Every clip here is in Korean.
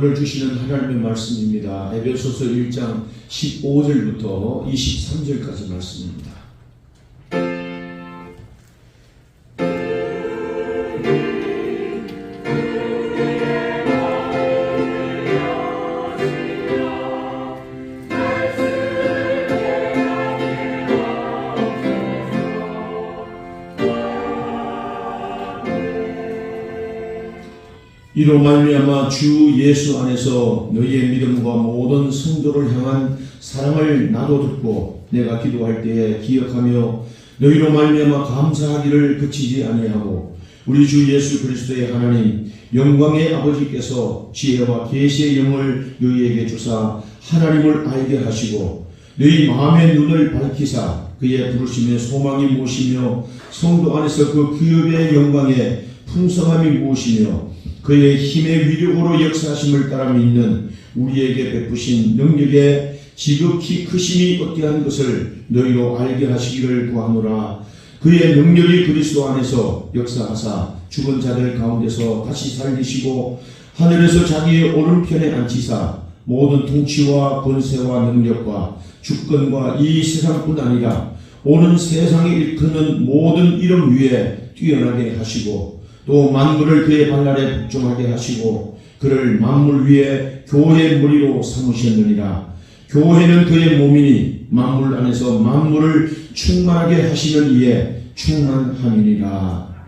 오늘 주시는 하나님의 말씀입니다. 에베소서 1장 15절부터 23절까지 말씀입니다. 이로 말미암아 주 예수 안에서 너희의 믿음과 모든 성도를 향한 사랑을 나도 듣고 내가 기도할 때에 기억하며 너희로 말미암아 감사하기를 그치지 아니하고 우리 주 예수 그리스도의 하나님 영광의 아버지께서 지혜와 계시의 영을 너희에게 주사 하나님을 알게 하시고 너희 마음의 눈을 밝히사 그의 부르심의 소망이 무엇이며 성도 안에서 그 기업의 영광의 풍성함이 무엇이며 그의 힘의 위력으로 역사하심을 따라 믿는 우리에게 베푸신 능력의 지극히 크심이 어떠한 것을 너희로 알게 하시기를 구하노라. 그의 능력이 그리스도 안에서 역사하사 죽은 자들 가운데서 다시 살리시고 하늘에서 자기의 오른편에 앉히사 모든 통치와 권세와 능력과 주권과 이 세상뿐 아니라 오는 세상에 일컫는 모든 이름 위에 뛰어나게 하시고 또 만물을 그의 발날에 복종하게 하시고 그를 만물 위에 교회의 머리로 삼으셨느니라. 교회는 그의 몸이니 만물 안에서 만물을 충만하게 하시는 이에 충만함이니라.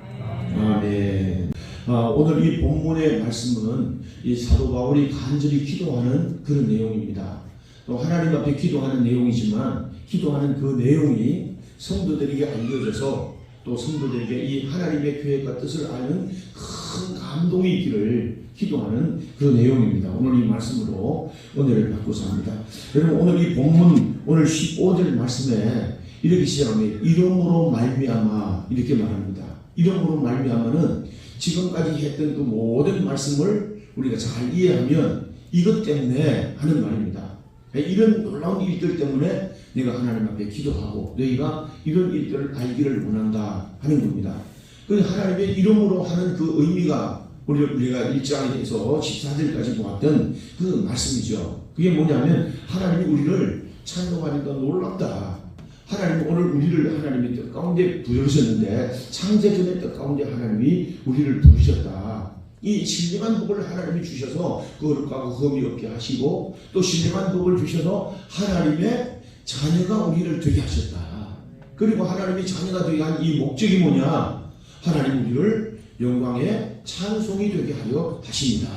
아멘. 오늘 이 본문의 말씀은 이 사도 바울이 간절히 기도하는 그런 내용입니다. 또 하나님 앞에 기도하는 내용이지만 기도하는 그 내용이 성도들에게 알려져서 또 성도들에게 이 하나님의 계획과 뜻을 아는 큰 감동이 있기를 기도하는 그 내용입니다. 오늘 이 말씀으로 은혜를 받고자 합니다. 여러분 오늘 이 본문 오늘 15절 말씀에 이렇게 시작합니다. 이름으로 말미암아 이렇게 말합니다. 이름으로 말미암아는 지금까지 했던 그 모든 말씀을 우리가 잘 이해하면 이것 때문에 하는 말입니다. 이런 놀라운 일들 때문에 내가 하나님 앞에 기도하고 너희가 이런 일들을 알기를 원한다 하는 겁니다. 그 하나님의 이름으로 하는 그 의미가 우리가 1장에서 14절까지 보았던 그 말씀이죠. 그게 뭐냐면 하나님이 우리를 찬송하니까 놀랍다. 하나님 오늘 우리를 하나님의 뜻 가운데 부르셨는데 창세전의 뜻 가운데 하나님이 우리를 부르셨다. 이 신령한 복을 하나님이 주셔서 거룩하고 흠이 없게 하시고 또 신령한 복을 주셔서 하나님의 자녀가 우리를 되게 하셨다. 그리고 하나님이 자녀가 되게 한 이 목적이 뭐냐? 하나님 우리를 영광의 찬송이 되게 하려 하십니다.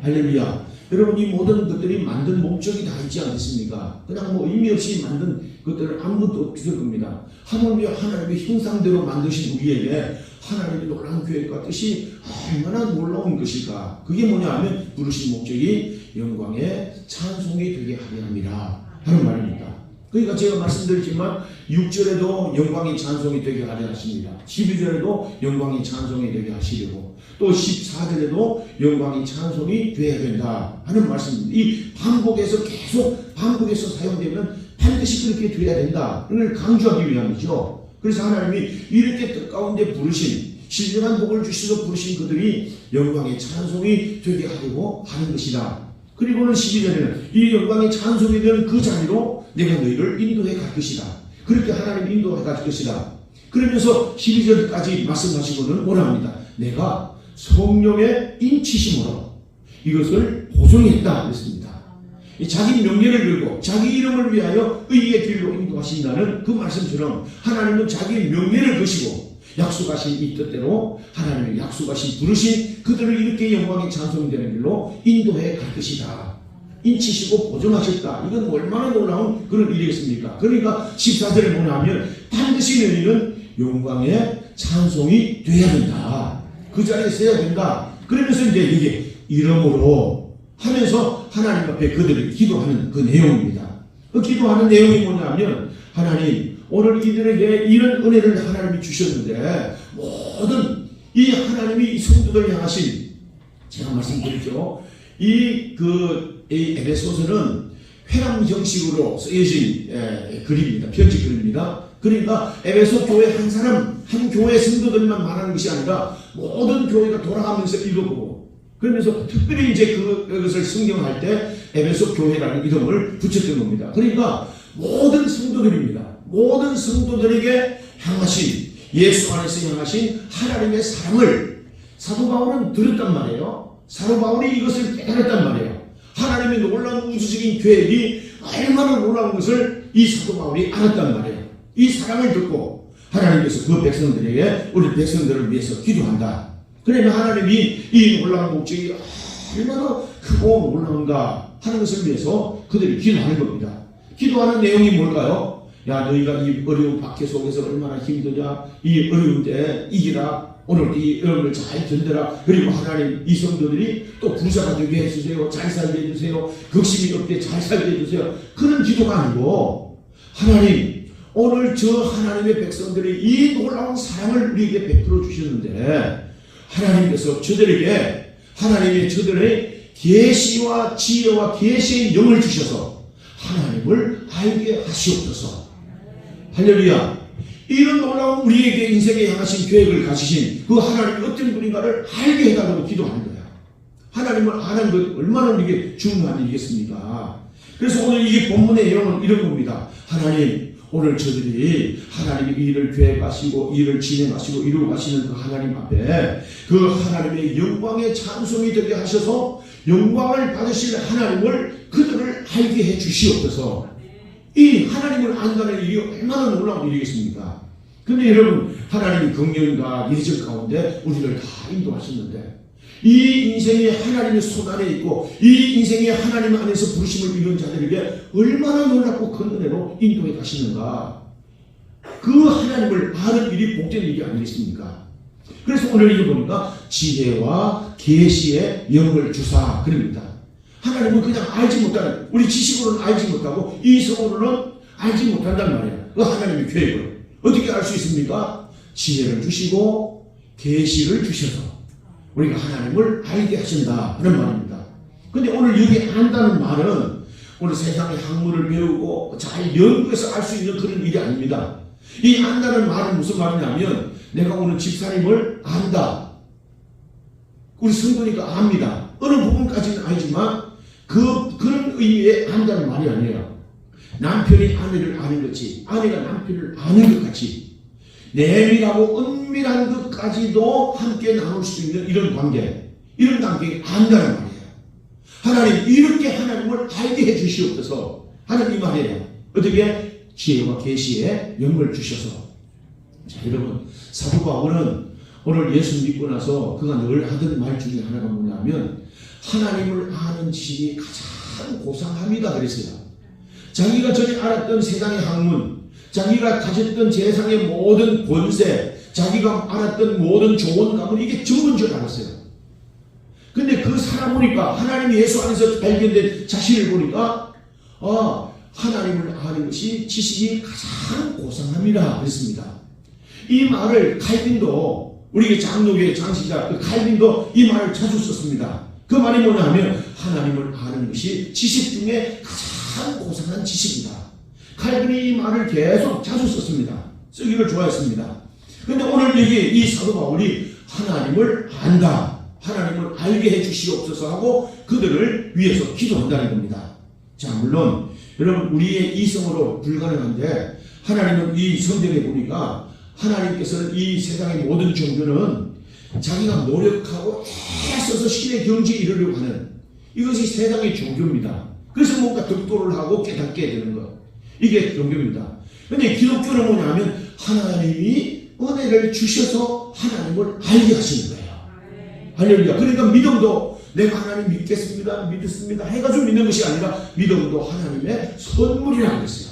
할렐루야. 여러분 이 모든 것들이 만든 목적이 다 있지 않겠습니까? 그냥 뭐 의미 없이 만든 것들은 아무것도 없을 겁니다. 하물며 하나님의 형상대로 만드신 우리에게 하나님의 놀라운 계획과 뜻이 얼마나 놀라운 것일까? 그게 뭐냐 하면 부르신 목적이 영광의 찬송이 되게 하려 함이라 하는 말입니다. 그러니까 제가 말씀드렸지만 6절에도 영광의 찬송이 되게 하려 하십니다. 12절에도 영광의 찬송이 되게 하시려고 또 14절에도 영광의 찬송이 되어야 된다 하는 말씀입니다. 이 반복해서 계속 반복해서 사용되면 반드시 그렇게 되어야 된다. 그걸 강조하기 위함이죠. 그래서 하나님이 이렇게 뜻 가운데 부르신 신령한 복을 주시고 부르신 그들이 영광의 찬송이 되게 하려고 하는 것이다. 그리고는 12절에는 이 영광의 찬송이 되는 그 자리로 내가 너희를 인도해 갈 것이다. 그렇게 하나님 인도해 갈 것이다. 그러면서 12절까지 말씀하시고는 뭐라 합니다. 내가 성령의 인치심으로 이것을 보존했다 그랬습니다. 자기 명예를 걸고 자기 이름을 위하여 의의 길로 인도하신다는 그 말씀처럼 하나님은 자기 명예를 거시고 약속하신 이 뜻대로 하나님의 약속하신 부르신 그들을 이렇게 영광의 찬송이 되는 길로 인도해 갈 것이다. 인치시고 보존하셨다. 이건 얼마나 놀라운 그런 일이겠습니까? 그러니까 14절에 뭐냐면 반드시 너희는 영광의 찬송이 돼야 된다. 그 자리에 서야 된다. 그러면서 이제 이게 이름으로 하면서 하나님 앞에 그들이 기도하는 그 내용입니다. 그 기도하는 내용이 뭐냐면 하나님 오늘 이들에게 이런 은혜를 하나님이 주셨는데 모든 이 하나님이 성도들 향하신 제가 말씀드렸죠. 이 에베소서는 회람 형식으로 쓰여진 글입니다. 편지 글입니다. 그러니까 에베소 교회 한 사람 한 교회 성도들만 말하는 것이 아니라 모든 교회가 돌아가면서 읽어보고 그러면서 특별히 이제 그것을 성경할 때 에베소 교회라는 이름을 붙였던 겁니다. 그러니까 모든 성도들입니다. 모든 성도들에게 향하신, 예수 안에서 향하신 하나님의 사랑을 사도 바울은 들었단 말이에요. 사도 바울이 이것을 깨달았단 말이에요. 하나님의 놀라운 우주적인 계획이 얼마나 놀라운 것을 이 사도 바울이 알았단 말이에요. 이 사랑을 듣고 하나님께서 그 백성들에게, 우리 백성들을 위해서 기도한다. 그러면 하나님이 이 놀라운 목적이 얼마나 크고 놀라운가 하는 것을 위해서 그들이 기도하는 겁니다. 기도하는 내용이 뭘까요? 야, 너희가 이 어려운 박해 속에서 얼마나 힘드냐, 이 어려운 때 이기라, 오늘 이 어려움을 잘 견뎌라. 그리고 하나님, 이 성도들이 또 부자가 되게 해주세요, 잘 살게 해주세요, 극심이 없게 잘 살게 해주세요. 그런 기도가 아니고, 하나님, 오늘 저 하나님의 백성들이 이 놀라운 사랑을 우리에게 베풀어 주셨는데, 하나님께서 저들에게, 하나님의 저들의 계시와 지혜와 계시의 영을 주셔서 하나님을 알게 하시옵소서. 할렐루야. 이런 놀라운 우리에게 인생에 향하신 계획을 가지신 그 하나님이 어떤 분인가를 알게 해달라고 기도하는 거야. 하나님을 아는 것 얼마나 이게 중요한 일이겠습니까? 그래서 오늘 이 본문의 내용은 이런 겁니다. 하나님, 오늘 저들이 하나님의 일을 계획하시고 일을 진행하시고 이루어 가시는 그 하나님 앞에 그 하나님의 영광의 찬송이 되게 하셔서 영광을 받으실 하나님을 그들을 알게 해 주시옵소서. 이 하나님을 안다는 일이 얼마나 놀라운 일이겠습니까? 근데 여러분, 하나님이 긍휼과 예정 가운데 우리를 다 인도하셨는데, 이 인생이 하나님의 손 안에 있고 이 인생이 하나님 안에서 부르심을 이룬 자들에게 얼마나 놀랍고 큰 은혜로 인도해 가시는가. 그 하나님을 아는 일이 복된 일이 아니겠습니까? 그래서 오늘 이거 보니까 지혜와 계시의 영을 주사 그럽니다. 하나님은 그냥 알지 못하는, 우리 지식으로는 알지 못하고 이성으로는 알지 못한단 말이에요. 그 하나님의 계획을 어떻게 알 수 있습니까? 지혜를 주시고 계시를 주셔서 우리가 하나님을 알게 하신다 하는 말입니다. 근데 오늘 여기 안다는 말은 오늘 세상의 학문을 배우고 잘 연구해서 알 수 있는 그런 일이 아닙니다. 이 안다는 말은 무슨 말이냐면, 내가 오늘 집사님을 안다, 우리 성도니까 압니다. 어느 부분까지는 알지만 그런 의미의 안다는 말이 아니에요. 남편이 아내를 아는 것이, 아내가 남편을 아는 것 같이 내밀하고 은밀한 것까지도 함께 나눌 수 있는 이런 관계, 이런 관계가 안다는 말이에요. 하나님, 이렇게 하나님을 알게 해 주시옵소서 하는 이 말이에요. 어떻게? 지혜와 계시의 영을 주셔서. 자, 여러분, 사도 바울은 오늘 예수 믿고 나서 그가 늘 하던 말 중에 하나가 뭐냐면, 하나님을 아는 지식이 가장 고상합니다 그랬어요. 자기가 전에 알았던 세상의 학문, 자기가 가졌던 세상의 모든 권세, 자기가 알았던 모든 좋은 가문, 이게 전부인 줄 알았어요. 근데 그 사람 보니까, 하나님 예수 안에서 발견된 자신을 보니까, 하나님을 아는 것이 지식이 가장 고상합니다 그랬습니다. 이 말을 칼빈도, 우리 장로교의 장시자 그 칼빈도 이 말을 자주 썼습니다. 그 말이 뭐냐 하면, 하나님을 아는 것이 지식 중에 가장 고상한 지식이다. 칼빈이 이 말을 계속 자주 썼습니다. 쓰기를 좋아했습니다. 그런데 오늘 여기 이 사도 바울이 하나님을 안다, 하나님을 알게 해 주시옵소서 하고 그들을 위해서 기도한다는 겁니다. 자, 물론 여러분, 우리의 이성으로 불가능한데, 하나님은 이 성경에 보니까 하나님께서는 이 세상의 모든 종교는 자기가 노력하고 애써서 신의 경지에 이르려고 하는, 이것이 세상의 종교입니다. 그래서 뭔가 득도를 하고 깨닫게 되는 것, 이게 종교입니다. 그런데 기독교는 뭐냐면, 하나님이 은혜를 주셔서 하나님을 알게 하시는 거예요. 할렐루야. 그러니까 믿음도 내가 하나님 믿겠습니다, 믿습니다 해가지고 믿는 것이 아니라, 믿음도 하나님의 선물이라고 했어요.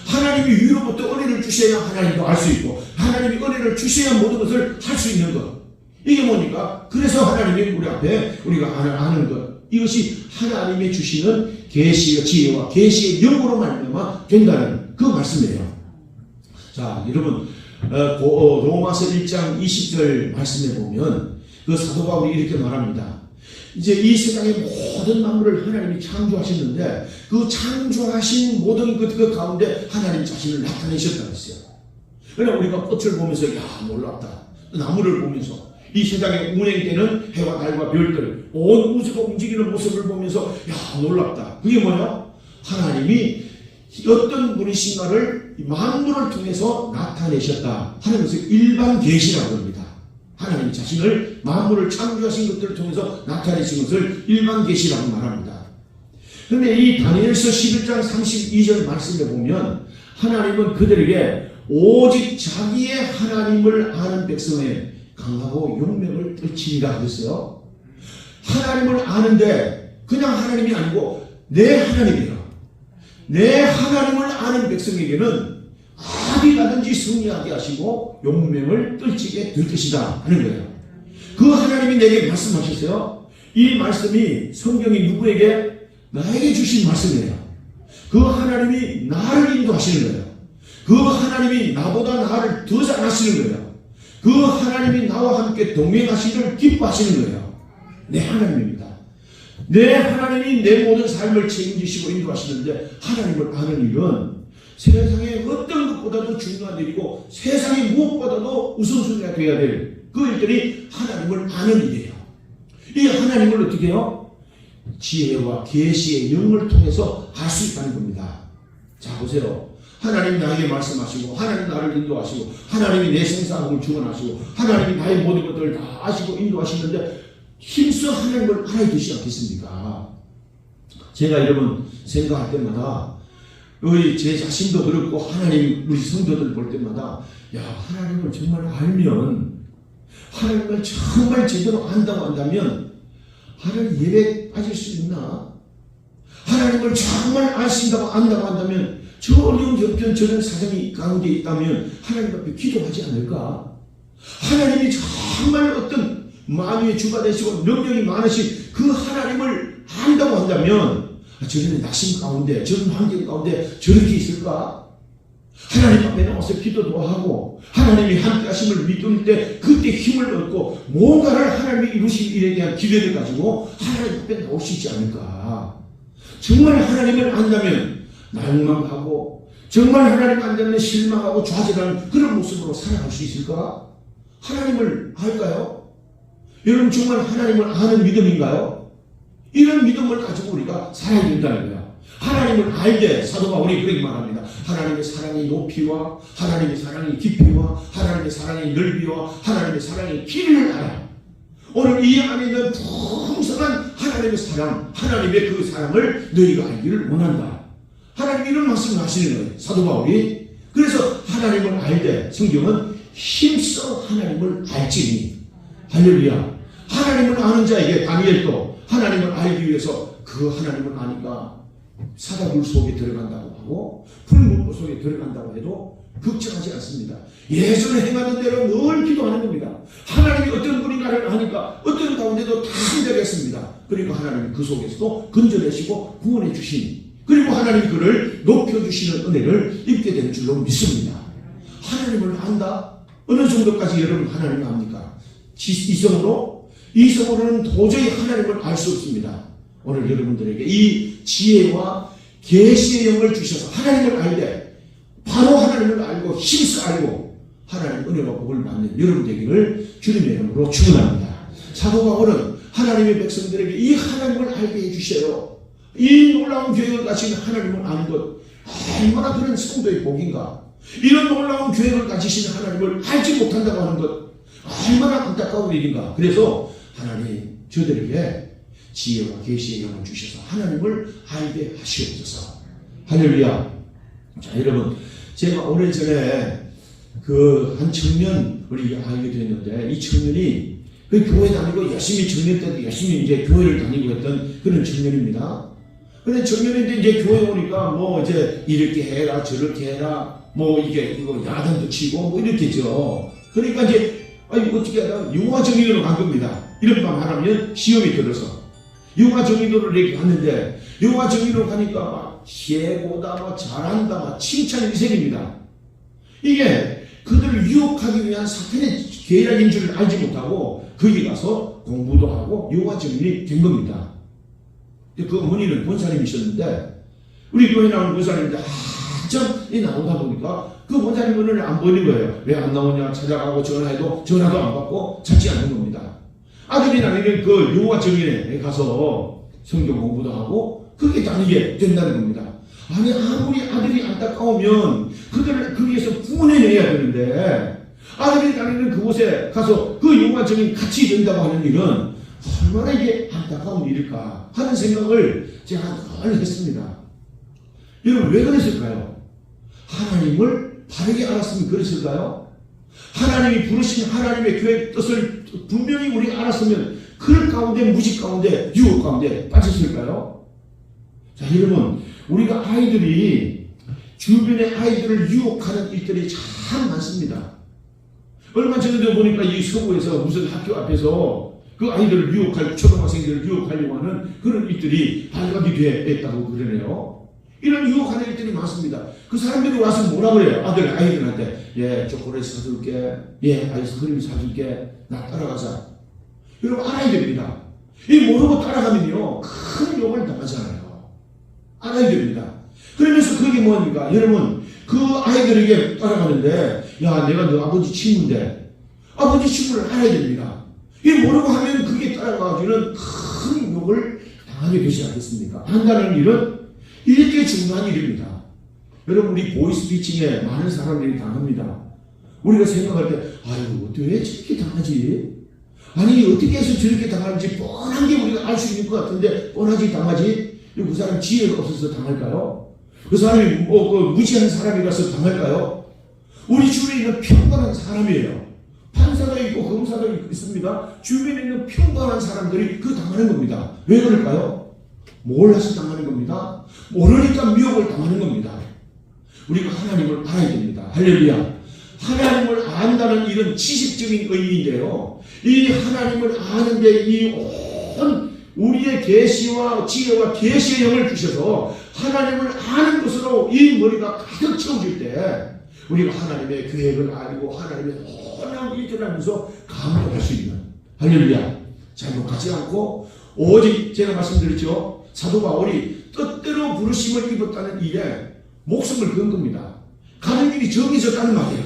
하나님이 위로부터 은혜를 주셔야 하나님도 알 수 있고, 하나님이 은혜를 주셔야 모든 것을 할 수 있는 것. 이게 뭐니까? 그래서 하나님이 우리 앞에 우리가 아는 것, 이것이 하나님이 주시는 계시와 지혜와 계시의 영으로 말미암아 된다는 그 말씀이에요. 자, 여러분, 로마서 1장 20절 말씀에 보면 그 사도 바울이 이렇게 말합니다. 이제 이 세상의 모든 만물을 하나님이 창조하셨는데, 그 창조하신 모든 그 가운데 하나님 자신을 나타내셨다고 했어요. 그러나 우리가 꽃을 보면서, 야, 놀랍다. 나무를 보면서, 이 세상의 운행되는 해와 달과 별들, 온 우주가 움직이는 모습을 보면서 야, 놀랍다. 그게 뭐냐? 하나님이 어떤 분이신가를 만물을 통해서 나타내셨다 하는 것을 일반 계시라고 합니다. 하나님 자신을 만물을 창조하신 것들을 통해서 나타내신 것을 일반 계시라고 말합니다. 그런데 이 다니엘서 11장 32절 말씀에 보면 하나님은 그들에게 오직 자기의 하나님을 아는 백성의 강하고 용맹을 떨치리라 그랬어요. 하나님을 아는데 그냥 하나님이 아니고 내 하나님이라. 내 하나님을 아는 백성에게는 어디가든지 승리하게 하시고 용맹을 떨치게 될 것이다 하는 거예요. 그 하나님이 내게 말씀하셨어요. 이 말씀이 성경이 누구에게? 나에게 주신 말씀이에요. 그 하나님이 나를 인도하시는 거예요. 그 하나님이 나보다 나를 더 잘 아시는 거예요. 그 하나님이 나와 함께 동행하시기를 기뻐하시는 거예요. 내 하나님입니다. 내 하나님이 내 모든 삶을 책임지시고 인도하시는데 하나님을 아는 일은 세상의 어떤 것보다도 중요한 일이고 세상의 무엇보다도 우선순위가 되어야 될 그 일들이 하나님을 아는 일이에요. 이 하나님을 어떻게 해요? 지혜와 계시의 영을 통해서 알 수 있다는 겁니다. 자 보세요. 하나님이 나에게 말씀하시고 하나님 나를 인도하시고 하나님이 내 생사함을 주관하시고 하나님이 나의 모든 것들을 다 아시고 인도하시는데 힘써 하나님을 알아야 되지 않겠습니까? 제가 여러분 생각할 때마다 제 자신도 그렇고 하나님 우리 성도들 볼 때마다 야 하나님을 정말 알면 하나님을 정말 제대로 안다고 한다면 하나님 예배 빠질 수 있나? 하나님을 정말 아신다고 안다고 한다면 저 어려운 형편 저런 사정이 가운데 있다면 하나님 앞에 기도하지 않을까? 하나님이 정말 어떤 만유의 주가 되시고 능력이 많으신 그 하나님을 안다고 한다면 저런 낙심 가운데 저런 환경 가운데 저렇게 있을까? 하나님 앞에 나와서 기도도 하고 하나님이 함께 하심을 믿을 때 그때 힘을 얻고 뭔가를 하나님이 이루신 일에 대한 기대를 가지고 하나님 앞에 나올 수 있지 않을까? 정말 하나님을 안다면 낭망하고 정말 하나님 안다면 실망하고 좌절하는 그런 모습으로 살아갈 수 있을까? 하나님을 알까요? 여러분 정말 하나님을 아는 믿음인가요? 이런 믿음을 가지고 우리가 살아야 된다는 거야. 하나님을 알되 사도 바울이 그렇게 말합니다. 하나님의 사랑의 높이와 하나님의 사랑의 깊이와 하나님의 사랑의 넓이와 하나님의 사랑의 길이를 알아. 오늘 이 안에 있는 풍성한 하나님의 사랑, 하나님의 그 사랑을 너희가 알기를 원한다. 하나님 이런 말씀을 하시는 거예요. 사도 바울이. 그래서 하나님을 알되 성경은 힘써 하나님을 알지니 할렐루야. 하나님을 아는 자에게 다니엘도 하나님을 알기 위해서 그 하나님을 아니까 사다굴 속에 들어간다고 하고 풀문고 속에 들어간다고 해도 걱정하지 않습니다. 예전에 행하던 대로 늘 기도하는 겁니다. 하나님이 어떤 분인가를 아니까 어떤 가운데도 다 한결했습니다. 그리고 하나님이 그 속에서도 건져내시고 구원해 주시니 그리고 하나님이 그를 높여주시는 은혜를 입게 되는 줄로 믿습니다. 하나님을 안다? 어느 정도까지 여러분 하나님을 압니까? 이성으로는 도저히 하나님을 알 수 없습니다. 오늘 여러분들에게 이 지혜와 계시의 영을 주셔서 하나님을 알되 바로 하나님을 알고 힘써 알고 하나님 은혜와 복을 받는 여러분 되기를 주님의 이름으로 축원합니다. 사도 바울은 하나님의 백성들에게 이 하나님을 알게 해주셔요. 이 놀라운 계획을 가진 하나님을 아는 것 얼마나 그런 성도의 복인가. 이런 놀라운 계획을 가지신 하나님을 알지 못한다고 하는 것 얼마나 안타까운 일인가. 그래서 하나님 저들에게 지혜와 계시의 영을 주셔서 하나님을 알게 하시옵소서. 할렐루야. 자 여러분 제가 오래전에 그 한 청년 우리 알게 됐는데 이 청년이 그 교회 다니고 열심히 청년 때도 열심히 이제 교회를 다니고 했던 그런 청년입니다. 근데 청년인데 이제 교회 오니까 뭐 이제 이렇게 해라 저렇게 해라 뭐 이게 이거 야단도 치고 뭐 이렇게죠. 그러니까 이제 어떻게 하다 융화정의로로 간 겁니다. 이런 말 하면 시험이 들어서 융화정의로를 이렇게 갔는데 융화정의로 가니까 막 최고다 막 잘한다 막 칭찬 일색입니다. 이게 그들을 유혹하기 위한 사탄의 계략인 줄 알지 못하고 거기 가서 공부도 하고 융화정의이 된 겁니다. 그 어머니는 권사님이셨는데 우리 교회 나오는 권사님인데 한참이 나오다 보니까 그 원장님 오늘 안 보이는 거예요. 왜 안 나오냐 찾아가고 전화해도 전화도 안 받고 찾지 않는 겁니다. 아들이 나중에 그 여호와 정인에 가서 성경 공부도 하고 그게 다니게 된다는 겁니다. 아니 아무리 아들이 안타까우면 그들을 거기에서 구원해내야 되는데 아들이 다니는 그곳에 가서 그 여호와 정인 같이 된다고 하는 일은 얼마나 이게 안타까운 일일까 하는 생각을 제가 늘 했습니다. 여러분 왜 그랬을까요? 하나님을 바르게 알았으면 그랬을까요? 하나님이 부르신 하나님의 교회의 뜻을 분명히 우리가 알았으면 그 가운데 무지 가운데 유혹 가운데 빠졌을까요? 자 여러분 우리가 아이들이 주변의 아이들을 유혹하는 일들이 참 많습니다. 얼마 전에도 보니까 이 서구에서 무슨 학교 앞에서 그 아이들을 유혹할 초등학생들을 유혹하려고 하는 그런 일들이 발각이 됐다고 그러네요. 이런 유혹하는 일들이 많습니다. 그 사람들이 와서 뭐라 그래요? 아이들한테 예 초콜릿 사줄게, 예 아이스크림 사줄게, 나 따라가자. 여러분 알아야 됩니다. 이 모르고 따라가면요 큰 욕을 당하잖아요. 알아야 됩니다. 그러면서 그게 뭐니까 여러분 그 아이들에게 따라가는데 야 내가 너 아버지 친구인데 아버지 친구를 알아야 됩니다. 이 모르고 하면 그게 따라가기는 큰 욕을 당하게 되지 않겠습니까? 한다는 일은 이렇게 중요한 일입니다. 여러분 우리 보이스피칭에 많은 사람들이 당합니다. 우리가 생각할 때 아유 왜 저렇게 당하지? 아니 어떻게 해서 저렇게 당하는지 뻔한 게 우리가 알 수 있는 것 같은데 뻔하지 당하지? 그 사람 지혜가 없어서 당할까요? 그 사람이 그 무지한 사람이라서 당할까요? 우리 주위에 있는 평범한 사람이에요. 판사가 있고 검사가 있습니다. 주변에 있는 평범한 사람들이 그 당하는 겁니다. 왜 그럴까요? 몰라서 당하는 겁니다. 모르니까 미혹을 당하는 겁니다. 우리가 하나님을 알아야 됩니다. 할렐루야. 하나님을 안다는 일은 지식적인 의미인데요. 이 하나님을 아는데 이 온 우리의 계시와 지혜와 계시의 영을 주셔서 하나님을 아는 것으로 이 머리가 가득 채워질 때 우리가 하나님의 계획을 알고 하나님의 놀라운 일들을 하면서 감격할 수 있는 할렐루야. 잘못하지 않고 오직 제가 말씀드렸죠. 사도 바울이 뜻대로 부르심을 입었다는 일에 목숨을 건 겁니다. 가는 길이 정해졌다는 말이에요.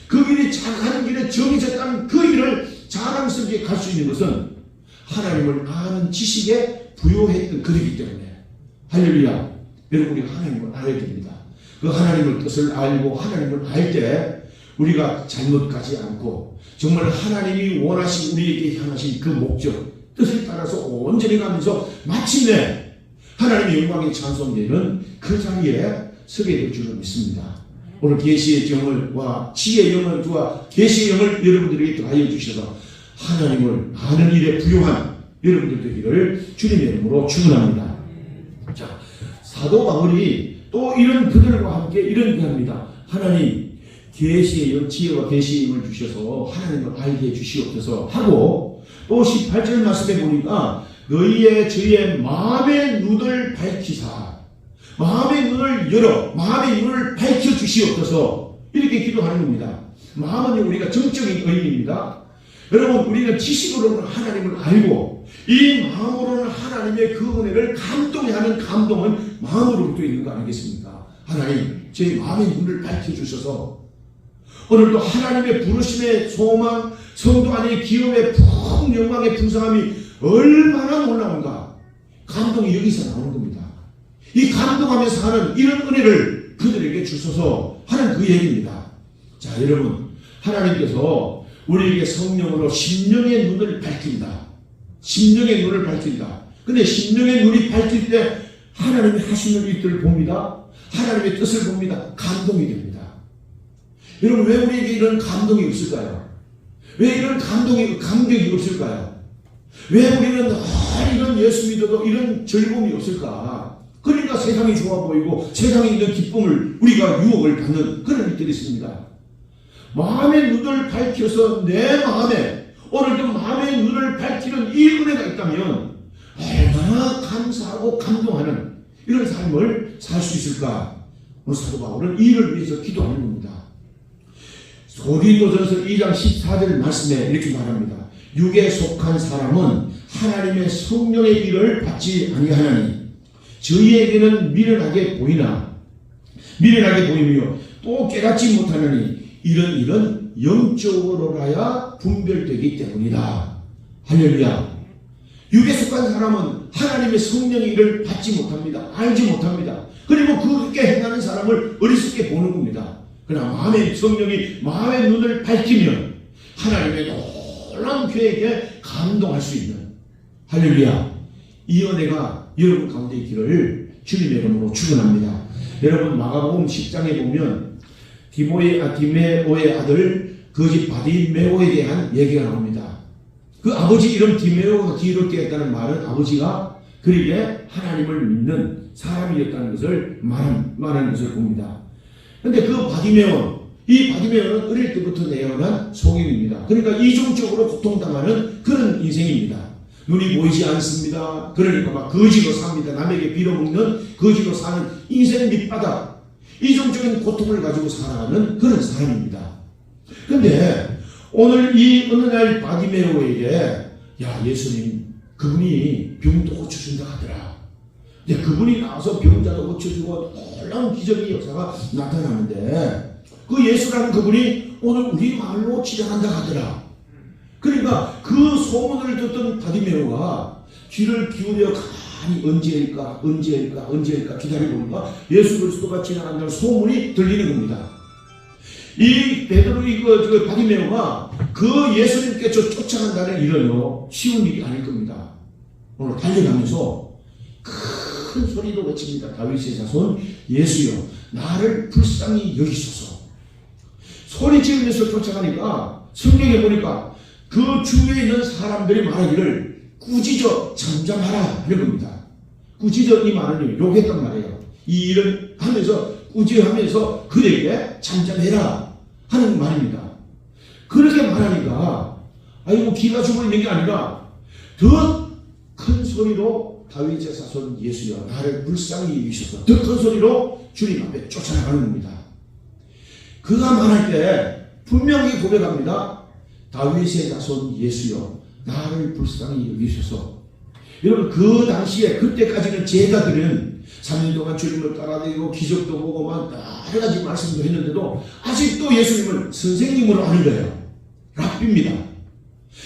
그 길이 가는 길에 정해졌다는 그 일을 자랑스럽게 갈 수 있는 것은 하나님을 아는 지식에 부여했던 글이기 때문에 할렐루야. 여러분 우리가 하나님을 알아야 됩니다. 그 하나님의 뜻을 알고 하나님을 알 때 우리가 잘못가지 않고 정말 하나님이 원하신 우리에게 향하신 그 목적 뜻을 따라서 온전히 가면서 마침내 하나님의 영광에 찬송되는 그 자리에 서게 될 줄을 믿습니다. 오늘 계시의 영을과 지혜의 영을 두어 계시의 영을 여러분들에게 더하여 주셔서 하나님을 아는 일에 부요한 여러분들 되기를 주님의 이름으로 축원합니다. 자, 사도 바울이 또 이런 그들과 함께 이런 얘기합니다. 하나님 계시의 영, 지혜와 계시의 영을 주셔서 하나님을 알게 해 주시옵소서 하고 또 18절 말씀에 보니까 너희의 저희의 마음의 눈을 밝히사 마음의 눈을 열어 마음의 눈을 밝혀 주시옵소서 이렇게 기도하는 겁니다. 마음은 우리가 정적인 의미입니다. 여러분 우리는 지식으로는 하나님을 알고 이 마음으로는 하나님의 그 은혜를 감동해 하는 감동은 마음으로부터 있는 거 아니겠습니까? 하나님 제 마음의 눈을 밝혀주셔서 오늘도 하나님의 부르심의 소망 성도 안의 기업의 영광의 풍성함이 얼마나 놀라운가 감동이 여기서 나오는 겁니다. 이 감동하면서 하는 이런 은혜를 그들에게 주셔서 하는 그 얘기입니다. 자 여러분 하나님께서 우리에게 성령으로 심령의 눈을 밝힌다. 심령의 눈을 밝힌다. 근데 심령의 눈이 밝힐 때 하나님이 하시는 일들을 봅니다. 하나님의 뜻을 봅니다. 감동이 됩니다. 여러분 왜 우리에게 이런 감동이 없을까요? 왜 이런 감격이 없을까요? 왜 우리는 이런 예수 믿어도 이런 즐거움이 없을까? 그러니까 세상이 좋아 보이고 세상에 있는 기쁨을 우리가 유혹을 받는 그런 일들이 있습니다. 마음의 눈을 밝혀서 내 마음에 오늘도 마음의 눈을 밝히는 이 은혜가 있다면 얼마나 감사하고 감동하는 이런 삶을 살 수 있을까? 오늘 사도 바울은 이를 위해서 기도하는 겁니다. 고린도전서 2장 14절 말씀에 이렇게 말합니다. 육에 속한 사람은 하나님의 성령의 일을 받지 아니하나니 저희에게는 미련하게 보이나 미련하게 보이며 또 깨닫지 못하느니 이런 일은 영적으로라야 분별되기 때문이다. 할렐루야. 육에 속한 사람은 하나님의 성령의 일을 받지 못합니다. 알지 못합니다. 그리고 그렇게 행하는 사람을 어리석게 보는 겁니다. 그러나 마음의 성령이 마음의 눈을 밝히면 하나님의 놀라운 계획에 감동할 수 있는, 할렐루야, 이 은혜가 여러분 가운데 있기를 주님의 이름으로 축원합니다. 여러분 마가복음 10장에 보면 디메오의 아들 거짓 바디메오에 대한 얘기가 나옵니다. 그 아버지 이름 디메오가 귀를 깨었다는 말은 아버지가 그에게 하나님을 믿는 사람이었다는 것을 말하는 것을 봅니다. 그런데 그 이 바디메오는 어릴 때부터 내어난 소경입니다. 그러니까 이중적으로 고통당하는 그런 인생입니다. 눈이 보이지 않습니다. 그러니까 막 거지로 삽니다. 남에게 빌어먹는 거지로 사는 인생 밑바닥, 이중적인 고통을 가지고 살아가는 그런 사람입니다. 그런데 오늘 이 어느 날 바디메오에게 야 예수님 그분이 병도 고쳐준다 하더라. 그분이 나와서 병자도 고쳐주고 놀라운 기적의 역사가 나타나는데 그 예수라는 그분이 오늘 우리 마을로 지나간다 하더라. 그러니까 그 소문을 듣던 바디메오가 귀를 기울여 가만히 언제일까 기다려보니까 예수 그리스도가 지나간다는 소문이 들리는 겁니다. 이 바디메오가 그 예수님께서 쫓아간다는 일은요 쉬운 일이 아닐 겁니다. 오늘 달려가면서 큰 소리로 외칩니다. 다윗의 자손 예수여 나를 불쌍히 여기소서. 소리 지르면서 쫓아가니까 성경에 보니까 그 주위에 있는 사람들이 말하기를 꾸짖어 잠잠하라 하는 겁니다. 꾸짖어 이 말은 욕했단 말이에요. 이 일을 하면서 꾸짖어하면서 그에게 잠잠해라 하는 말입니다. 그렇게 말하니까 아이고 기가 죽어있는 게 아니라 더 큰 소리로 다윗의 자손 예수여 나를 불쌍히 여기소서 더 큰 소리로 주님 앞에 쫓아나가는 겁니다. 그가 말할 때 분명히 고백합니다. 다윗의 자손 예수여 나를 불쌍히 여기소서. 여러분 그 당시에 그때까지는 제자들은 3년 동안 주님을 따라다니고 기적도 보고 막 여러 가지 말씀도 했는데도 아직도 예수님을 선생님으로 아는 거예요. 랍비입니다.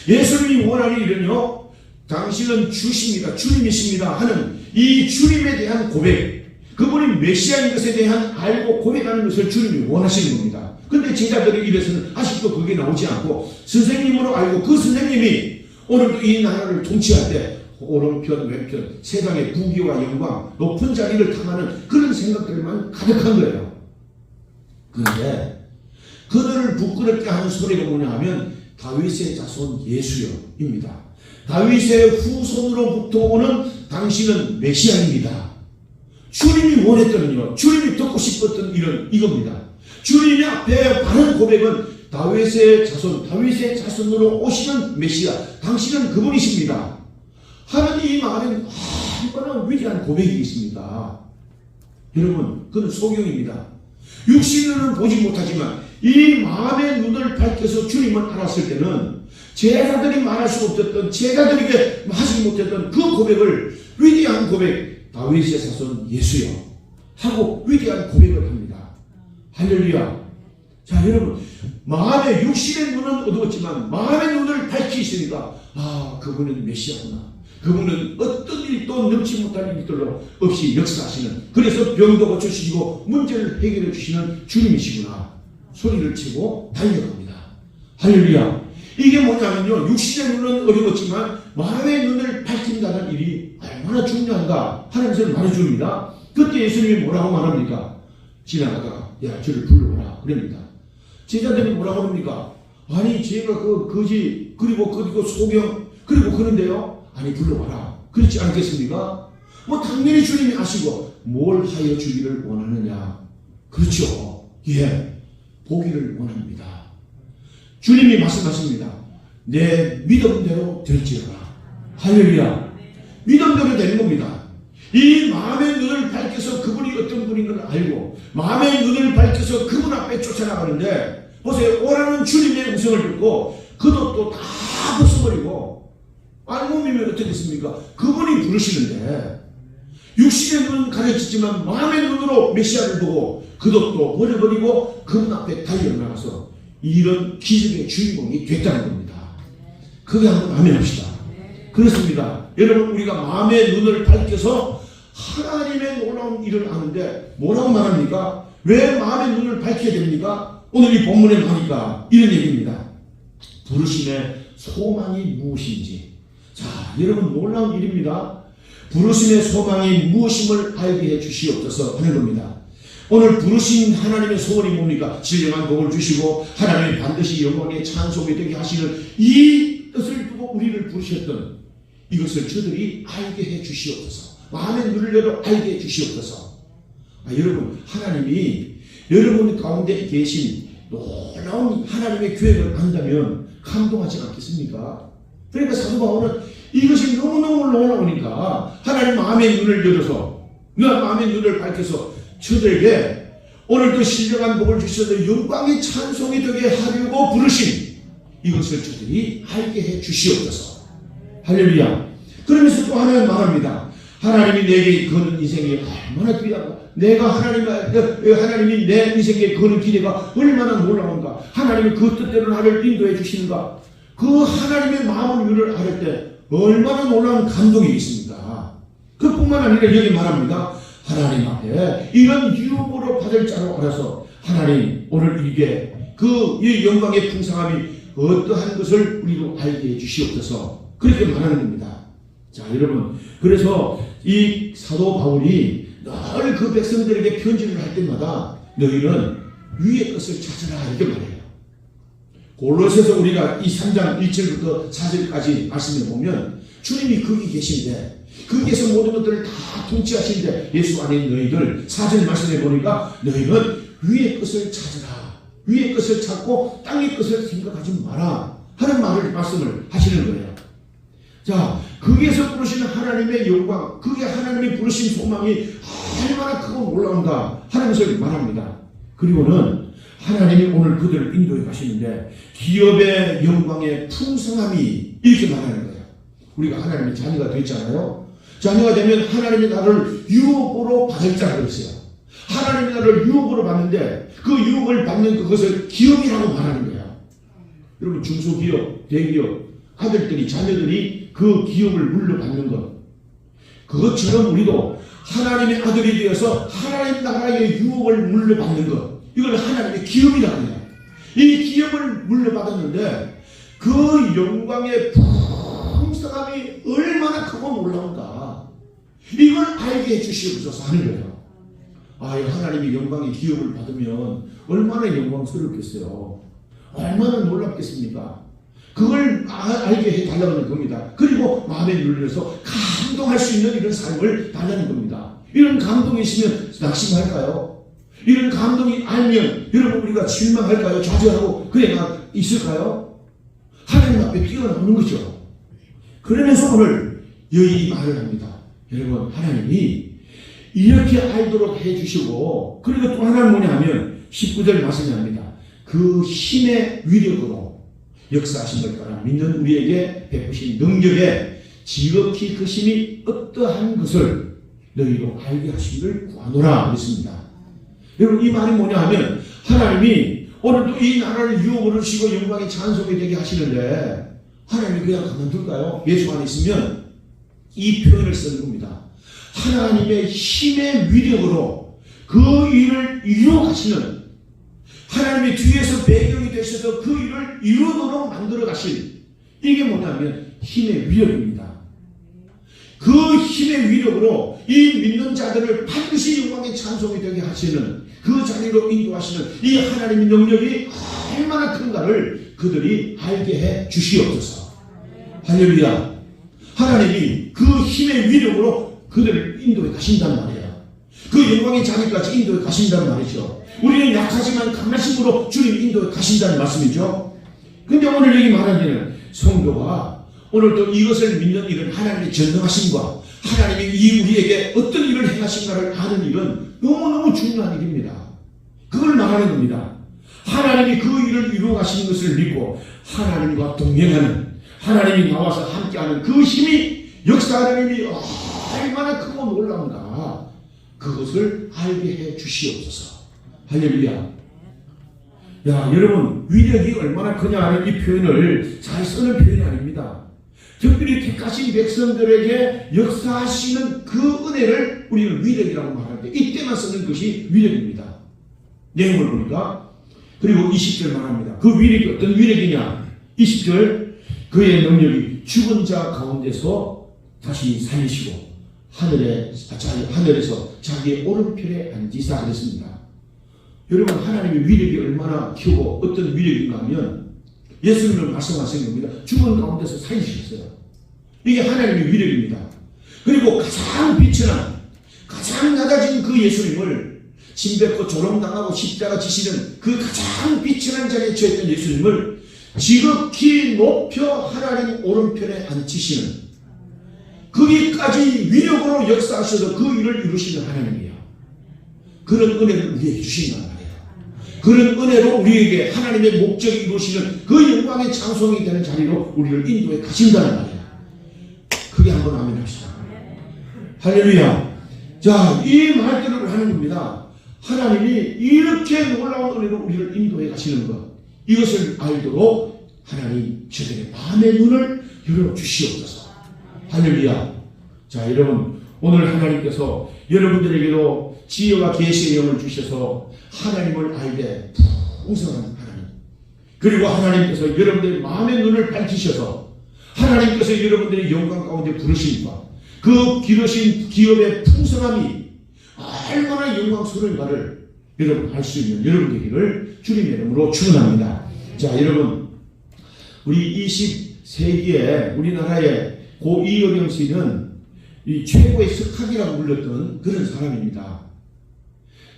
예수님이 원하는 일은요 당신은 주십니다. 주님이십니다 하는 이 주님에 대한 고백, 그분이 메시아인 것에 대한 알고 고백하는 것을 주님이 원하시는 겁니다. 그런데 제자들의 입에서는 아직도 그게 나오지 않고 선생님으로 알고 그 선생님이 오늘도 이 나라를 통치할 때 오른편 왼편 세상의 부귀와 영광 높은 자리를 탐하는 그런 생각들만 가득한 거예요. 그런데 그들을 부끄럽게 하는 소리가 뭐냐 하면 다윗의 자손 예수여입니다. 다윗의 후손으로부터 오는 당신은 메시아입니다. 주님이 원했더니요 주님이 듣고 싶었던 일은 이겁니다. 주님의 앞에 바른 고백은 다윗의 자손으로 오시는 메시아 당신은 그분이십니다 하는 이 말은 얼마나 위대한 고백이겠습니까? 여러분 그는 소경입니다. 육신으로는 보지 못하지만 이 마음의 눈을 밝혀서 주님을 알았을 때는 제자들이 말할 수 없었던 제자들에게 하지 못했던 그 고백을 위대한 고백 다윗의 자손 예수여 하고 위대한 고백을 합니다. 할렐루야. 자 여러분 마음의 육신의 눈은 어두웠지만 마음의 눈을 밝히시니까 그분은 메시아구나. 그분은 어떤 일도 넘지 못할 일들로 없이 역사하시는 그래서 병도 고쳐주시고 문제를 해결해 주시는 주님이시구나. 소리를 치고 달려갑니다. 할렐루야. 이게 뭐냐면요 육신의 눈은 어려웠지만 마음의 눈을 밝힌다는 일이 얼마나 중요한가 하는 것을 말해줍니다. 그때 예수님이 뭐라고 말합니까? 지나가다가 야 저를 불러오라 그럽니다. 제자들이 뭐라고 합니까? 아니 제가 그 거지 그리고 소경 그리고 그런데요 아니 불러와라 그렇지 않겠습니까? 뭐 당연히 주님이 아시고 뭘 하여 주기를 원하느냐. 그렇죠. 예 보기를 원합니다. 주님이 말씀하십니다. 내 믿음대로 될지어다. 할렐루야. 믿음대로 되는 겁니다. 이 마음의 눈을 밝혀서 그분이 어떤 분인 걸 알고 마음의 눈을 밝혀서 그분 앞에 쫓아나가는데 보세요. 오라는 주님의 음성을 듣고 그도 또 다 벗어버리고 알고 믿으면 어떻겠습니까? 그분이 부르시는데 육신의 눈은 가려졌지만 마음의 눈으로 메시아를 보고 그것도 버려버리고 그분 앞에 달려나가서 이런 기적의 주인공이 됐다는 겁니다. 그게 한번 아멘합시다. 그렇습니다. 여러분, 우리가 마음의 눈을 밝혀서 하나님의 놀라운 일을 아는데 뭐라고 말합니까? 왜 마음의 눈을 밝혀야 됩니까? 오늘 이 본문에 나오니까 이런 얘기입니다. 부르심의 소망이 무엇인지. 자, 여러분, 놀라운 일입니다. 부르심의 소망이 무엇임을 알게 해 주시옵소서 하는 겁니다. 오늘 부르신 하나님의 소원이 뭡니까? 진정한 복을 주시고 하나님이 반드시 영광의 찬송이 되게 하시는 이 뜻을 두고 우리를 부르셨던 이것을 저들이 알게 해 주시옵소서. 마음의 눈을 열어 알게 해 주시옵소서. 여러분, 하나님이 여러분 가운데 계신 놀라운 하나님의 계획을 안다면 감동하지 않겠습니까? 그러니까 사도 바울은 이것이 너무너무 놀라우니까 하나님 마음의 눈을 열어서 마음의 눈을 밝혀서 저들에게 오늘도 신령한 복을 주셔서 영광의 찬송이 되게 하려고 부르신 이것을 저들이 알게 해 주시옵소서. 할렐루야. 그러면서 또 하나는 말합니다. 하나님이 내게 거는 인생이 얼마나 귀하고 내가 하나님이 내 인생에 거는 기대가 얼마나 놀라운가. 하나님이 그 뜻대로 나를 인도해 주시는가. 그 하나님의 마음을 위를 알을 때 얼마나 놀라운 감동이 있습니까? 그뿐만 아니라 여기 말합니다. 하나님 앞에 이런 유혹으로 받을 자로 알아서 하나님 오늘 이게 이 영광의 풍성함이 어떠한 것을 우리도 알게 해 주시옵소서. 그렇게 말하는 겁니다. 자, 여러분, 그래서 이 사도 바울이 늘 그 백성들에게 편지를 할 때마다 너희는 위의 것을 찾으라 이렇게 말해요. 골로새서 우리가 이 3장 1절부터 4절까지 말씀해 보면 주님이 거기 계신데 거기에서 모든 것들을 다 통치하신데 예수 안에 너희들 4절 말씀해 보니까 너희는 위의 것을 찾으라. 위의 것을 찾고 땅의 것을 생각하지 마라 하는 말씀을 하시는 거예요. 자, 거기에서 부르시는 하나님의 영광, 그게 하나님이 부르신 소망이 얼마나 크고 놀라운가 하는 것을 말합니다. 그리고는 하나님이 오늘 그들을 인도해 가시는데 기업의 영광의 풍성함이 이렇게 말하는 거예요. 우리가 하나님의 자녀가 됐잖아요. 자녀가 되면 하나님의 나를 유혹으로 받을 자가 있어요. 하나님의 나를 유혹으로 받는데 그 유혹을 받는 그것을 기업이라고 말하는 거예요. 여러분, 중소기업, 대기업 아들들이 자녀들이 그 기업을 물려받는 것, 그것처럼 우리도 하나님의 아들이 되어서 하나님 나라의 유혹을 물려받는 것, 이걸 하나님의 기업이라고 해요. 이 기업을 물려받았는데 그 영광의 풍성함이 얼마나 크고 놀라운가, 이걸 알게 해주시옵소서 하는 거예요. 하나님이 영광의 기업을 받으면 얼마나 영광스럽겠어요. 얼마나 놀랍겠습니까? 그걸 알게 해달라는 고 겁니다. 그리고 마음에 눌려서 감동할 수 있는 이런 삶을 달라는 겁니다. 이런 감동이 있으면 낙심할까요? 이런 감동이 알면 여러분 우리가 실망할까요? 좌절하고 그래가 있을까요? 하나님 앞에 뛰어나오는 거죠. 그러면서 오늘 여기 말을 합니다. 여러분, 하나님이 이렇게 알도록 해주시고, 그리고 또 하나는 뭐냐 하면 19절 말씀이 합니다. 그 힘의 위력으로 역사하신 걸 따라 믿는 우리에게 베푸신 능력에 지극히 그 힘이 어떠한 것을 너희로 알게 하시기를 구하노라 그랬습니다. 여러분, 이 말이 뭐냐 하면 하나님이 오늘도 이 나라를 유혹으로 주시고 영광의 찬송이 되게 하시는데 하나님이 그냥 가만둘까요? 예수 안에 있으면 이 표현을 쓰는 겁니다. 하나님의 힘의 위력으로 그 일을 이루어가시는, 하나님의 뒤에서 배경이 되셔서 그 일을 이루도록 만들어 가신, 이게 뭐냐면 힘의 위력입니다. 그 힘의 위력으로 이 믿는 자들을 반드시 영광의 찬송이 되게 하시는, 그 자리로 인도하시는 이 하나님의 능력이 얼마나 큰가를 그들이 알게 해 주시옵소서. 할렐루야. 하나님이 그 힘의 위력으로 그들을 인도해 가신단 말이에요. 그 영광의 자리까지 인도해 가신단 말이죠. 우리는 약하지만 강하심으로 주님 인도해 가신다는 말씀이죠. 근데 오늘 여기 말하는 성도가 오늘도 이것을 믿는 일은 하나님의 전능하심과 하나님이 이 우리에게 어떤 일을 행하신가를 아는 일은 너무너무 중요한 일입니다. 그걸 말하는 겁니다. 하나님이 그 일을 이루어 가시는 것을 믿고 하나님과 동행하는, 하나님이 나와서 함께하는 그 힘이 역사하는 힘이 얼마나 크고 놀라운가 그것을 알게 해 주시옵소서. 할렐루야. 야, 여러분, 위력이 얼마나 크냐는 이 표현을 잘 쓰는 표현이 아닙니다. 특별히 택하신 백성들에게 역사하시는 그 은혜를 우리는 위력이라고 말하는데 이때만 쓰는 것이 위력입니다. 내용을 보니까. 그리고 20절 말합니다. 그 위력이 어떤 위력이냐? 20절, 그의 능력이 죽은 자 가운데서 다시 살리시고 하늘에서 자기의 오른편에 앉으사 그랬습니다. 여러분, 하나님의 위력이 얼마나 크고 어떤 위력인가 하면 예수님을 말씀하신 겁니다. 죽은 가운데서 살리셨어요. 이게 하나님의 위력입니다. 그리고 가장 비천한, 가장 낮아진 그 예수님을 침뱉고 조롱당하고 십자가 지시는 그 가장 비천한 자리에 처했던 예수님을 지극히 높여 하나님 오른편에 앉히시는, 거기까지 위력으로 역사하셔서 그 일을 이루시는 하나님이에요. 그런 은혜를 우리에게 주신단 말이에요. 그런 은혜로 우리에게 하나님의 목적이 이루시는 그 영광의 장소이 되는 자리로 우리를 인도해 가신다는 말이에요. 크게 한번 아멘 합시다. 할렐루야. 자, 이 말들을 하는 겁니다. 하나님이 이렇게 놀라운 은혜로 우리를 인도해 가시는 것, 이것을 알도록 하나님 저들의 마음의 눈을 열어주시옵소서. 할렐루야. 자, 여러분, 오늘 하나님께서 여러분들에게도 지혜와 계시의 영을 주셔서 하나님을 알게 풍성한 하나님, 그리고 하나님께서 여러분들의 마음의 눈을 밝히셔서 하나님께서 여러분들의 영광 가운데 부르심과 그 기르신 기업의 풍성함이 얼마나 영광스러운가를 여러분 알 수 있는 여러분 되기를 주님의 이름으로 축원합니다. 자, 여러분, 우리 20세기에 우리나라의 고 이효경 씨는 이 최고의 석학이라고 불렸던 그런 사람입니다.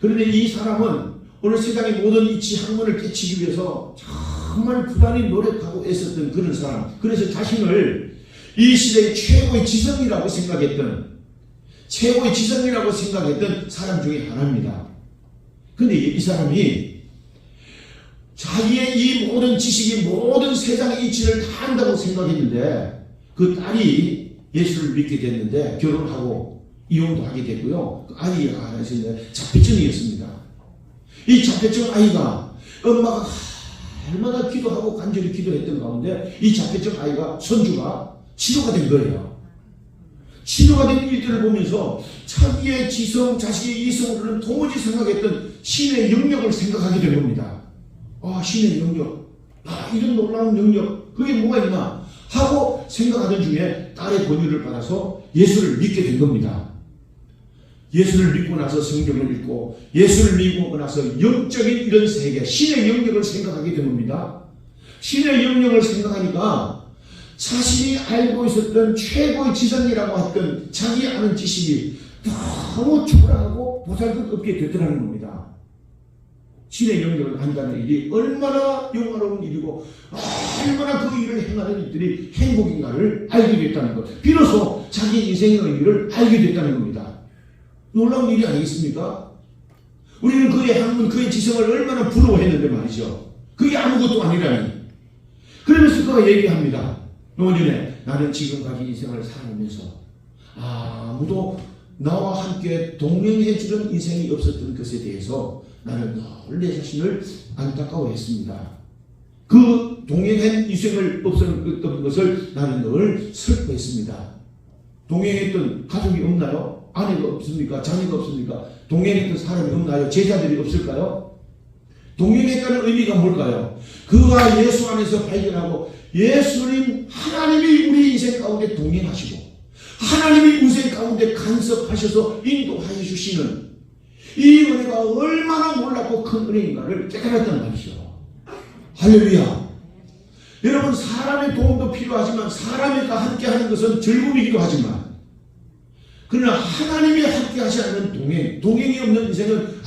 그런데 이 사람은 오늘 세상의 모든 이치 학문을 깨치기 위해서 정말 부단히 노력하고 애썼던 그런 사람, 그래서 자신을 이 시대의 최고의 지성이라고 생각했던 사람 중에 하나입니다. 그런데 이 사람이 자기의 이 모든 지식이 모든 세상의 이치를 다 안다고 생각했는데 그 딸이 예수를 믿게 됐는데 결혼하고 이혼도 하게 됐고요. 그 아이가 하나 있었는데 자폐증이었습니다. 이 자폐증 아이가 엄마가 얼마나 기도하고 간절히 기도했던 가운데 이 자폐증 아이가 손주가 치료가 된 거예요. 치료가 된 일들을 보면서 자기의 지성, 자식의 이성으로는 도무지 생각했던 신의 영역을 생각하게 된 겁니다. 신의 영역, 이런 놀라운 영역, 그게 뭐가 있나 하고 생각하던 중에 딸의 권유를 받아서 예수를 믿게 된 겁니다. 예수를 믿고 나서 성경을 읽고 예수를 믿고 나서 영적인 이런 세계, 신의 영역을 생각하게 된 겁니다. 신의 영역을 생각하니까 자신이 알고 있었던 최고의 지성이라고 했던 자기 아는 지식이 너무 초라하고 보잘것없게 되더라는 겁니다. 신의 영역을 한다는 일이 얼마나 영화로운 일이고 얼마나 그 일을 행하는 일들이 행복인가를 알게 됐다는 것, 비로소 자기 인생의 의미를 알게 됐다는 겁니다. 놀라운 일이 아니겠습니까? 우리는 그의 학문, 그의 지성을 얼마나 부러워했는데 말이죠. 그게 아무것도 아니라니. 그러면서 그가 얘기합니다. 노년에 나는 지금까지 인생을 살아오면서 아무도 나와 함께 동행해주는 인생이 없었던 것에 대해서 나는 늘 내 자신을 안타까워했습니다. 그 동행한 인생을 없었던 것을 나는 늘 슬퍼했습니다. 동행했던 가족이 없나요? 아내가 없습니까? 자녀가 없습니까? 동행했던 사람이 없나요? 제자들이 없을까요? 동행했다는 의미가 뭘까요? 그와 예수 안에서 발견하고 예수님, 하나님이 우리 인생 가운데 동행하시고 하나님이 인생 가운데 간섭하셔서 인도하여 주시는 이 은혜가 얼마나 놀랍고 큰 은혜인가를 깨달았단 말이죠. 할렐루야. 여러분, 사람의 도움도 필요하지만 사람과 함께하는 것은 즐거움이기도 하지만 그러나 하나님이 함께하지 않는 동행이 없는 인생은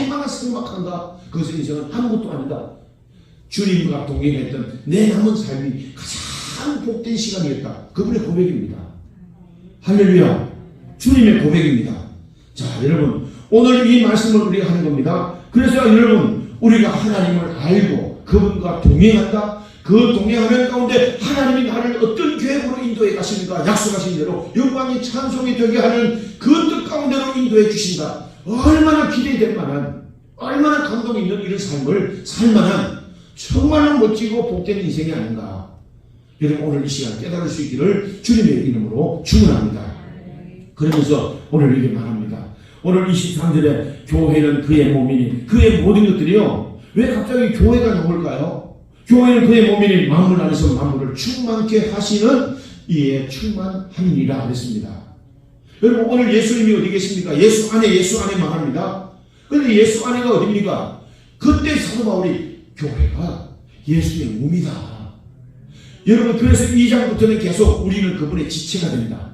얼마나 삭막한가. 그것의 인생은 아무것도 아니다. 주님과 동행했던 내 남은 삶이 가장 복된 시간이었다. 그분의 고백입니다. 할렐루야. 주님의 고백입니다. 자, 여러분, 오늘 이 말씀을 우리가 하는 겁니다. 그래서 여러분, 우리가 하나님을 알고 그분과 동행한다, 그 동행하는 가운데 하나님이 나를 어떤 계획으로 인도해 가십니까? 약속하신 대로 영광이 찬송이 되게 하는 그 뜻 가운데로 인도해 주신다. 얼마나 기대될 만한, 얼마나 감동 있는 이런 삶을 살만한 정말로 멋지고 복된 인생이 아닌가. 여러분 오늘 이 시간 깨달을 수 있기를 주님의 이름으로 축원합니다. 그러면서 오늘 이렇게 말합니다. 오늘 23절에 교회는 그의 몸이니, 그의 모든 것들이요. 왜 갑자기 교회가 나올까요? 교회는 그의 몸이니 만물 안에서 만물을 충만케 하시는 이에 충만함이니라 그랬습니다. 여러분 오늘 예수님이 어디 계십니까? 예수 안에 말합니다. 그런데 예수 안에가 어디입니까? 그때 사도 바울이 교회가 예수의 몸이다. 여러분 그래서 2장부터는 계속 우리는 그분의 지체가 됩니다.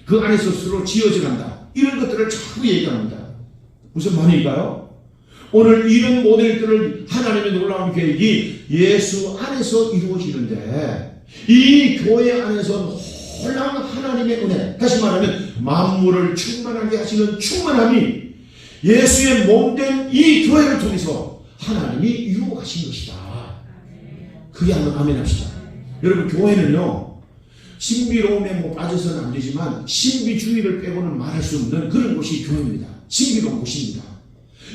그 안에서 서로 지어져 간다. 이런 것들을 자꾸 얘기합니다. 무슨 말일까요? 오늘 이런 모델들을 하나님의 놀라운 계획이 예수 안에서 이루어지는데 이 교회 안에서 놀라운 하나님의 은혜, 다시 말하면 만물을 충만하게 하시는 충만함이 예수의 몸된 이 교회를 통해서 하나님이 이루어 가신 것이다. 그게 한번 아멘 합시다. 여러분 교회는요 신비로움에 빠져서는 안 되지만 신비주의를 빼고는 말할 수 없는 그런 곳이 교회입니다. 신비로운 곳입니다.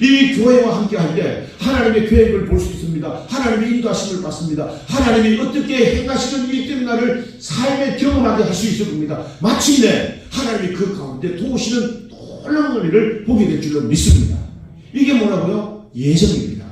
이 교회와 함께 할 때 하나님의 계획을 볼 수 있습니다. 하나님의 인도하심을 받습니다. 하나님이 어떻게 행하시는 이 때문에 나를 삶에 경험하게 할 수 있을 겁니다. 마침내 하나님이 그 가운데 도우시는 놀라운 은혜를 보게 될 줄로 믿습니다. 이게 뭐라고요? 예정입니다.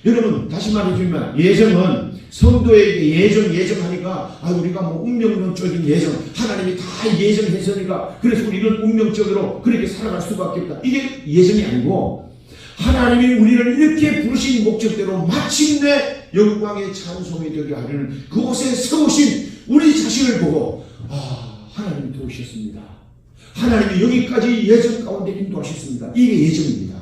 여러분 다시 말해주면 예정은 성도에게 예정하니까 우리가 뭐 운명론적인 예정, 하나님이 다 예정했으니까 그래서 우리는 운명적으로 그렇게 살아갈 수밖에 없다. 이게 예정이 아니고 하나님이 우리를 이렇게 부르신 목적대로 마침내 영광의 찬송이 되게 하려는 그곳에 세우신 우리 자신을 보고 하나님이 도우셨습니다. 하나님이 여기까지 예정 가운데 인도하셨습니다. 이게 예정입니다.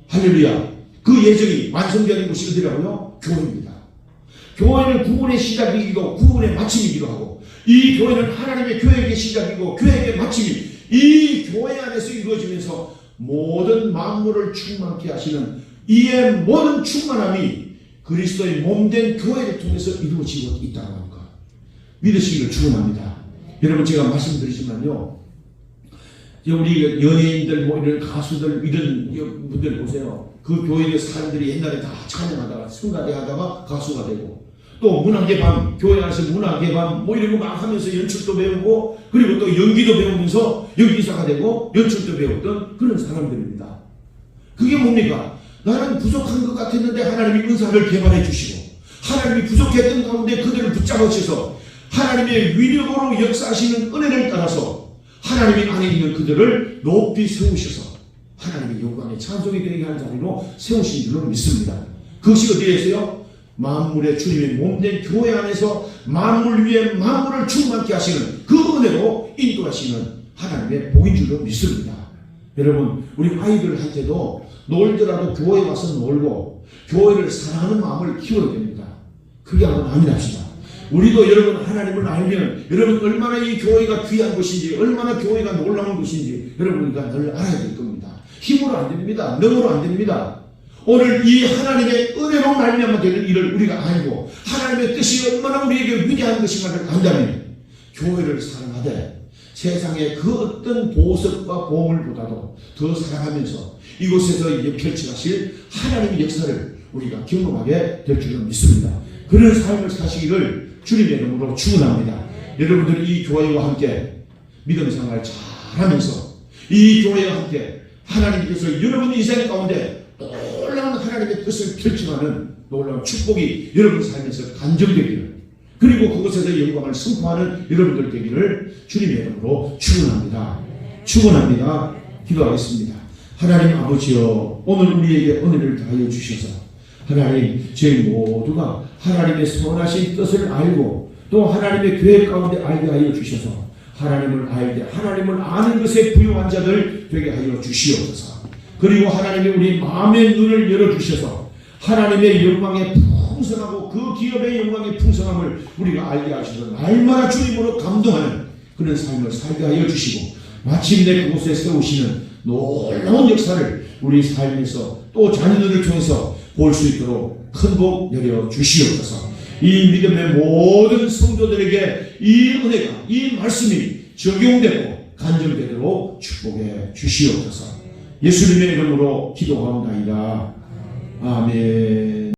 할렐루야. 그 예정이 완성되는 곳이 어디라고요? 교회입니다. 교회는 구원의 시작이기도 구원의 마침이기도 하고 이 교회는 하나님의 계획의 시작이고 계획의 마침이 이 교회 안에서 이루어지면서 모든 만물을 충만케 하시는 이의 모든 충만함이 그리스도의 몸된 교회를 통해서 이루어지고 있다는 겁니다. 믿으시기를 축원합니다. 여러분 제가 말씀드리지만요 우리 연예인들 이런 가수들 이런 분들 보세요. 그 교회의 사람들이 옛날에 다 찬양하다가 성가대 하다가 가수가 되고 또 문학의 밤, 교회 안에서 문학의 밤 이런 거 막 하면서 연출도 배우고 그리고 또 연기도 배우면서 연기사가 되고 연출도 배웠던 그런 사람들입니다. 그게 뭡니까? 나는 부족한 것 같았는데 하나님이 은사를 개발해 주시고 하나님이 부족했던 가운데 그들을 붙잡아 주셔서 하나님의 위력으로 역사하시는 은혜를 따라서 하나님이 안에 있는 그들을 높이 세우셔서 하나님의 영광의 찬송이 되게 하는 자리로 세우신 줄로 믿습니다. 그것이 어디에 있어요? 만물의 주님의 몸된 교회 안에서 만물 위에 만물을 충만케 하시는 그 은혜로 인도하시는 하나님의 복인 줄로 믿습니다. 여러분 우리 아이들한테도 놀더라도 교회에 와서 놀고 교회를 사랑하는 마음을 키워야 됩니다. 그게 한번 아멘합시다. 우리도 여러분 하나님을 알면 여러분 얼마나 이 교회가 귀한 것인지 얼마나 교회가 놀라운 것인지 여러분과 늘 알아야 될 겁니다. 힘으로 안 됩니다. 능으로 안 됩니다. 오늘 이 하나님의 은혜로 말미암아 되는 일을 우리가 알고 하나님의 뜻이 얼마나 우리에게 위대한 것인가를 안다면 교회를 사랑하되 세상의 그 어떤 보석과 보물보다도 더 사랑하면서 이곳에서 이제 펼쳐가실 하나님의 역사를 우리가 경험하게 될 줄로 믿습니다. 그런 삶을 사시기를 주님의 이름으로 축원합니다. 여러분들이 이 교회와 함께 믿음 생활 잘하면서 이 교회와 함께 하나님께서 여러분 인생 가운데 놀라운 하나님의 뜻을 펼쳐가는 놀라운 축복이 여러분 삶에서 간정되기를 그리고 그곳에서 영광을 선포하는 여러분들 되기를 주님의 이름으로 축원합니다. 축원합니다. 기도하겠습니다. 하나님 아버지여 오늘 우리에게 은혜를 다하여 주셔서 하나님 저희 모두가 하나님의 선하신 뜻을 알고 또 하나님의 계획 가운데 알게 하여 주셔서 하나님을 알게 하나님을 아는 것에 부유한 자들 되게 하여 주시옵소서. 그리고 하나님이 우리 마음의 눈을 열어주셔서 하나님의 영광의 풍성하고 그 기업의 영광의 풍성함을 우리가 알게 하셔서 날마다 주님으로 감동하는 그런 삶을 살게 하여 주시고 마침내 그곳에 세우시는 놀라운 역사를 우리 삶에서 또 자녀들을 통해서 볼 수 있도록 큰 복 내려 주시옵소서. 이 믿음의 모든 성도들에게 이 은혜가, 이 말씀이 적용되고 간절되도록 축복해 주시옵소서. 예수님의 이름으로 기도하옵나이다. 아멘.